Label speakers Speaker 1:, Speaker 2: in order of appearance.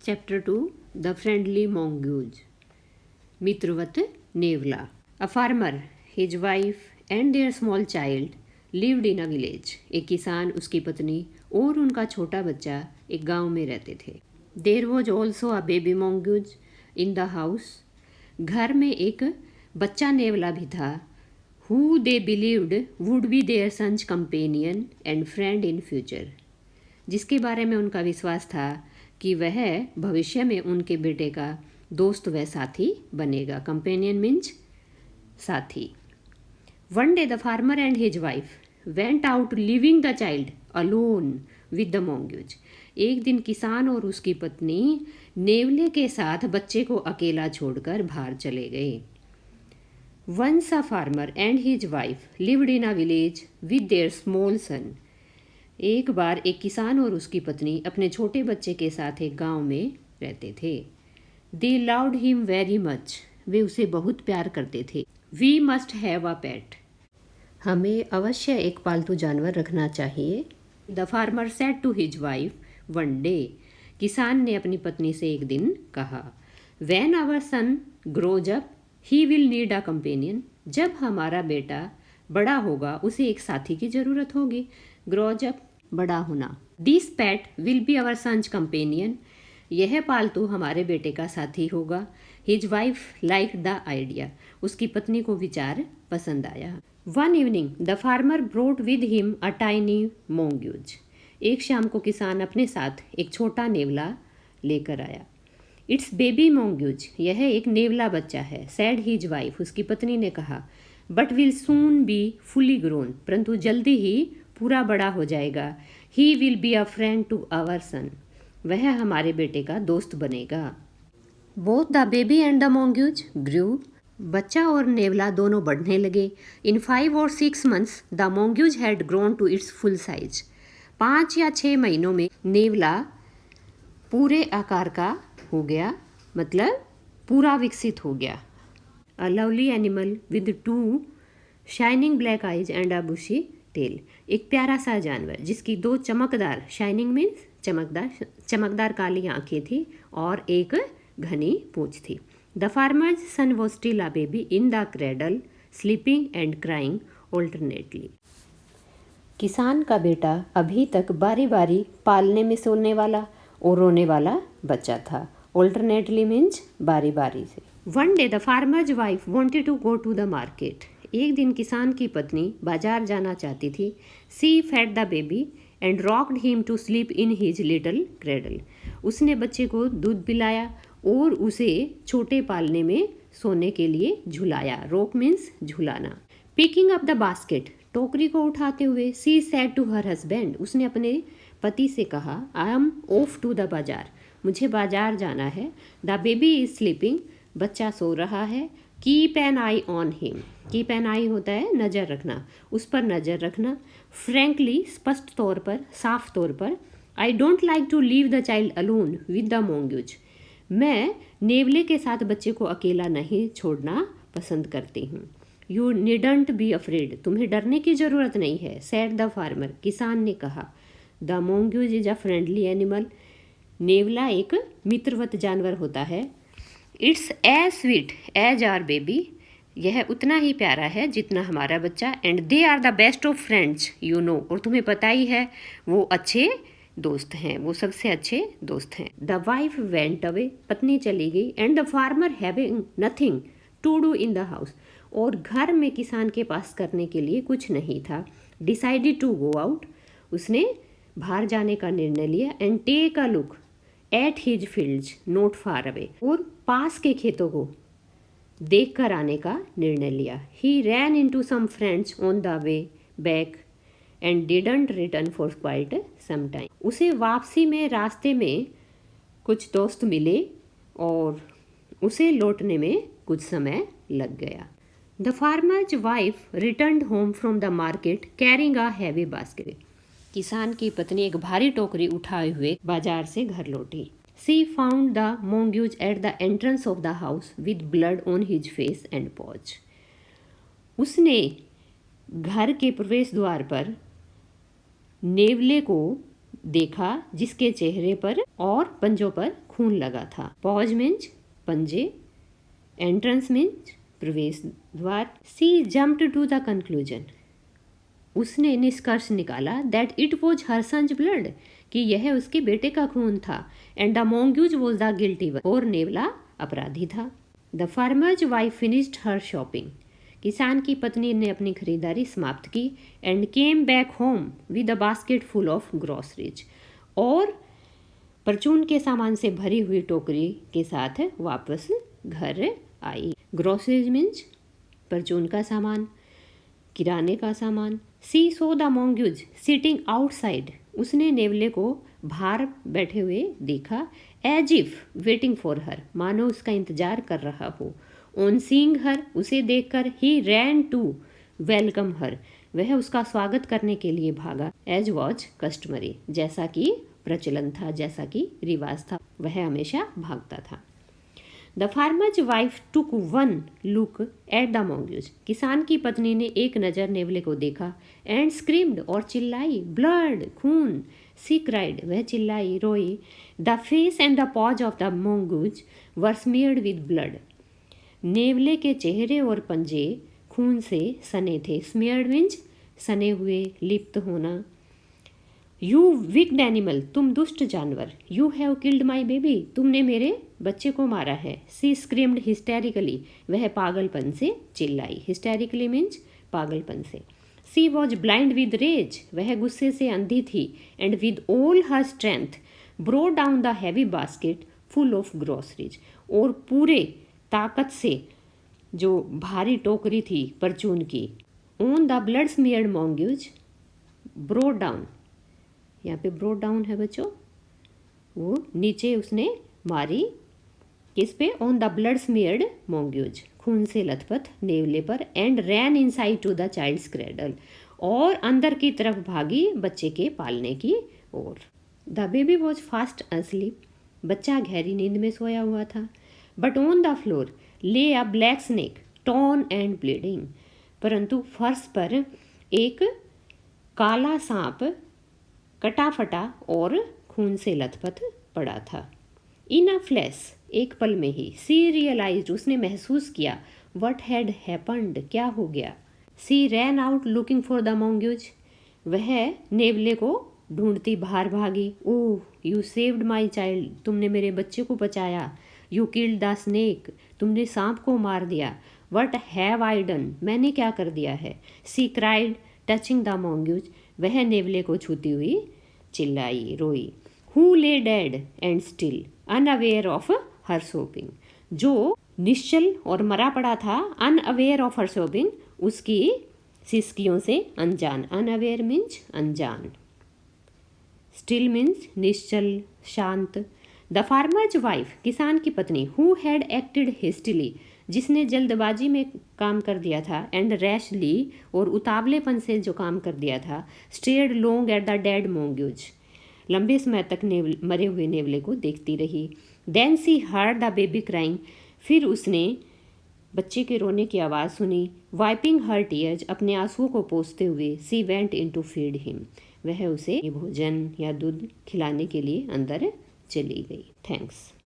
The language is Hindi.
Speaker 1: Chapter 2 The Friendly Mongoose. Mitrvat Nevla. A farmer, his wife, and their small child lived in a village. एक किसान, उसकी पत्नी और उनका छोटा बच्चा एक गांव में रहते थे. There was also a baby mongoose in the house. घर में एक बच्चा नेवला भी था, who they believed would be their son's companion and friend in future. जिसके बारे में उनका विश्वास था कि वह भविष्य में उनके बेटे का दोस्त व साथी बनेगा. कंपेनियन मीन्स साथी. One day the farmer and his wife went out living the child alone with the mongoose. एक दिन किसान और उसकी पत्नी नेवले के साथ बच्चे को अकेला छोड़कर बाहर चले गए. Once a farmer and his wife lived in a village with their small son. एक बार एक किसान और उसकी पत्नी अपने छोटे बच्चे के साथ एक गांव में रहते थे. They loved him very much. वे उसे बहुत प्यार करते थे. We must have a pet. हमें अवश्य एक पालतू जानवर रखना चाहिए. The farmer said to his wife one day. किसान ने अपनी पत्नी से एक दिन कहा, when our son grows up he will need a companion. जब हमारा बेटा बड़ा होगा उसे एक साथी की ज़रूरत होगी. ग्रोज अप बड़ा होना. This pet will be our son's companion. यह पालतू हमारे बेटे का साथी होगा. His wife like the idea. उसकी पत्नी को विचार पसंद आया. One evening the farmer brought with him a tiny mongoose. एक शाम को किसान अपने साथ एक छोटा नेवला लेकर आया. It's baby mongoose. यह एक नेवला बच्चा है. Said his wife. उसकी पत्नी ने कहा, but will soon be fully grown. परंतु जल्दी ही पूरा बड़ा हो जाएगा. He will be a friend to our son. वह हमारे बेटे का दोस्त बनेगा. Both the baby and the mongoose grew. बच्चा और नेवला दोनों बढ़ने लगे. इन 5 or 6 months the mongoose had grown to it's full size. 5 या 6 महीनों में नेवला पूरे आकार का हो गया, मतलब पूरा विकसित हो गया. A lovely animal with 2 shining black eyes and a bushy tail. एक प्यारा सा जानवर जिसकी 2 चमकदार, शाइनिंग मीन्स चमकदार काली आंखें थी और एक घनी पूंछ थी. The farmer's son was still a baby in the cradle sleeping and crying alternately. किसान का बेटा अभी तक बारी बारी पालने में सोने वाला और रोने वाला बच्चा था. ऑल्टरनेटली मीन्स बारी बारी से. One day the farmer's wife wanted to go to the market. एक दिन किसान की पत्नी बाजार जाना चाहती थी. She fed the baby and rocked him to sleep in his little cradle. उसने बच्चे को दूध पिलाया और उसे छोटे पालने में सोने के लिए झुलाया. रॉक मीन्स झुलाना. Picking up the basket. टोकरी को उठाते हुए she said to her husband. उसने अपने पति से कहा, I am off to the bazaar. मुझे बाजार जाना है. The baby is sleeping. बच्चा सो रहा है. Keep an eye on him. Keep an eye होता है नज़र रखना, उस पर नज़र रखना. फ्रेंकली स्पष्ट तौर पर, साफ तौर पर. I don't like to leave the child alone with the mongoose. मैं नेवले के साथ बच्चे को अकेला नहीं छोड़ना पसंद करती हूँ. You needn't be afraid. तुम्हें डरने की ज़रूरत नहीं है. Said the farmer. किसान ने कहा, the mongoose is a friendly animal. नेवला एक मित्रवत जानवर होता है. It's as sweet as our baby. यह उतना ही प्यारा है जितना हमारा बच्चा. And they are the best of friends you know. और तुम्हें पता ही है वो अच्छे दोस्त हैं, वो सबसे अच्छे दोस्त हैं. The wife went away. पत्नी चली गई. And the farmer having nothing to do in the house. और घर में किसान के पास करने के लिए कुछ नहीं था. Decided to go out. उसने बाहर जाने का निर्णय लिया. And take a look at his fields not far away. और पास के खेतों को देख कर आने का निर्णय लिया. He ran into some friends on the way back and didn't return for quite some time. उसे वापसी में रास्ते में कुछ दोस्त मिले और उसे लौटने में कुछ समय लग गया. The farmer's wife returned home from the market carrying a heavy basket. किसान की पत्नी एक भारी टोकरी उठाए हुए बाजार से घर लौटी. She found the mongoose at the entrance of the house with blood on his face and paws. उसने घर के प्रवेश द्वार पर नेवले को देखा जिसके चेहरे पर और पंजों पर खून लगा था। पॉज मीन्स पंजे, एंट्रेंस मीन्स प्रवेश द्वार। She jumped to the conclusion, उसने निष्कर्ष निकाला that it was her son's blood, कि यह उसके बेटे का खून था। And the mongoose was the guilty one, और नेवला अपराधी था। The farmer's wife finished her shopping, किसान की पत्नी ने अपनी खरीदारी समाप्त की। And came back home with a basket full of groceries, और परचून के सामान से भरी हुई टोकरी के साथ वापस घर आई। ग्रॉसरीज मीन्स परचून का सामान, किराने का सामान। She saw the mongoose sitting outside, उसने नेवले को बाहर बैठे हुए देखा। As if waiting for her, मानो उसका इंतजार कर रहा हो। ऑन सीइंग हर, उसे देखकर ही रैन टू वेलकम हर, वह उसका स्वागत करने के लिए भागा। एज वॉज कस्टमरी, जैसा कि प्रचलन था, जैसा कि रिवाज था, वह हमेशा भागता था। The farmer's wife took one look at the mongoose, किसान की पत्नी ने एक नज़र नेवले को देखा। एंड स्क्रीम्ड, और चिल्लाई, ब्लड, खून। सी क्राइड, वह चिल्लाई, रोई। The face and the paws of the mongoose were smeared with blood, नेवले के चेहरे और पंजे खून से सने थे। स्मीयर्ड मीन्स सने हुए, लिप्त होना। यू विक्ड एनिमल, तुम दुष्ट जानवर। You have killed my baby, तुमने मेरे बच्चे को मारा है। सी स्क्रीम्ड हिस्टेरिकली, वह पागलपन से चिल्लाई। हिस्टेरिकली मीन्स पागलपन से। सी वॉज ब्लाइंड विद रेज, वह गुस्से से अंधी थी। And with all her strength broad down the heavy basket full of groceries, और पूरे ताकत से जो भारी टोकरी थी परचून की, on the blood smeared mongoose, brought down, यहाँ पे ब्रोड डाउन है बच्चों, वो नीचे उसने मारी, किस पे? On the blood smeared mongoose, खून से लथपथ नेवले पर। And ran inside to the child's cradle, और अंदर की तरफ भागी बच्चे के पालने की ओर। The baby was fast asleep, बच्चा गहरी नींद में सोया हुआ था। बट ऑन द फ्लोर ले अ black snake torn and bleeding, परंतु फर्श पर एक काला सांप कटा फटा और खून से लथपथ पड़ा था। इन अ फ्लैश, एक पल में ही। सी रियलाइज्ड, उसने महसूस किया। व्हाट हैड हैपन्ड, क्या हो गया। She ran out looking for the mongoose, वह नेवले को ढूंढती बाहर भागी। Oh, you saved my child, तुमने मेरे बच्चे को बचाया। यू किल्ड द स्नेक, तुमने सांप को मार दिया। व्हाट हैव आई डन, मैंने क्या कर दिया है। सी क्राइड टचिंग द मोंग्यूज, वह नेवले को छूती हुई चिल्लाई, रोई। हु ले dead and still unaware of her सोबिंग, जो निश्चल और मरा पड़ा था, अनअवेयर ऑफ हर सोबिंग, उसकी सिसकियों से अनजान। अनअवेयर मीन्स अनजान, स्टिल मीन्स निश्चल, शांत। द फार्मर्स वाइफ, किसान की पत्नी। हु हैड एक्टेड हेस्टिली, जिसने जल्दबाजी में काम कर दिया था। एंड रैशली, और उतावलेपन से जो काम कर दिया था। Stared long at the dead mongoose, लंबे समय तक मरे हुए नेवले को देखती रही। Then she heard the baby crying, फिर उसने बच्चे के रोने की आवाज़ सुनी। वाइपिंग हर टीयर्स, अपने आंसुओं को पोंछते हुए। She went in to feed him, वह उसे भोजन या दूध खिलाने के लिए अंदर चली गई। थैंक्स।